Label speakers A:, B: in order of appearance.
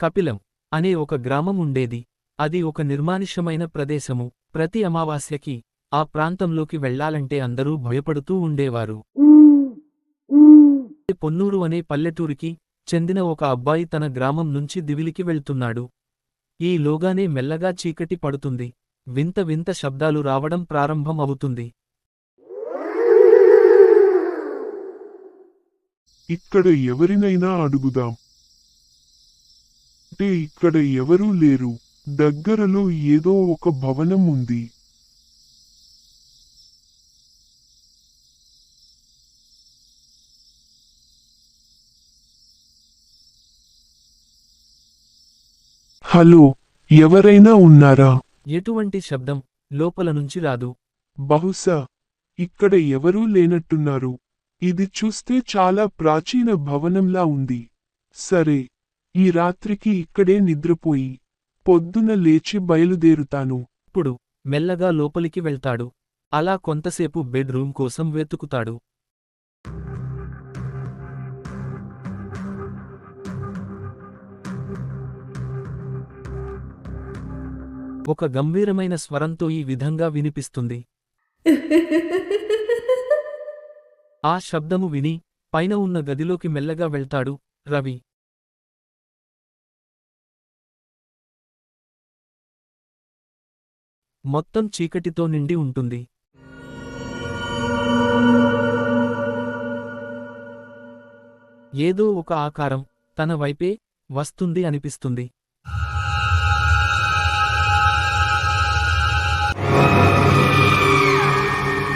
A: కపిలం అనే ఒక గ్రామం ఉండేది. అది ఒక నిర్మానుష్యమైన ప్రదేశము. ప్రతి అమావాస్యకి ఆ ప్రాంతంలోకి వెళ్లాలంటే అందరూ భయపడుతూ ఉండేవారు. పొన్నూరు అనే పల్లెటూరికి చెందిన ఒక అబ్బాయి తన గ్రామం నుంచి దివిలికి వెళ్తున్నాడు. ఈలోగానే మెల్లగా చీకటి పడుతుంది. వింత వింత శబ్దాలు రావడం ప్రారంభం అవుతుంది.
B: ఇక్కడ ఎవరినైనా అడుగుదాం. అంటే ఇక్కడ ఎవరూ లేరు. దగ్గరలో ఏదో ఒక భవనం ఉంది. హలో, ఎవరైనా ఉన్నారా?
A: ఎటువంటి శబ్దం లోపల నుంచి రాదు.
B: బహుశా ఇక్కడ ఎవరూ లేనట్టున్నారు. ఇది చూస్తే చాలా ప్రాచీన భవనంలా ఉంది. సరే, ఈ రాత్రికి ఇక్కడే నిద్రపోయి పొద్దున లేచి బయలుదేరుతాను.
A: ఇప్పుడు మెల్లగా లోపలికి వెళ్తాడు. అలా కొంతసేపు బెడ్ రూమ్ కోసం వెతుకుతాడు. ఒక గంభీరమైన స్వరంతో ఈ విధంగా వినిపిస్తుంది. ఆ శబ్దము విని పైన ఉన్న గదిలోకి మెల్లగా వెళ్తాడు రవి. మొత్తం చీకటితో నిండి ఉంటుంది. ఏదో ఒక ఆకారం తన వైపే వస్తుంది అనిపిస్తుంది.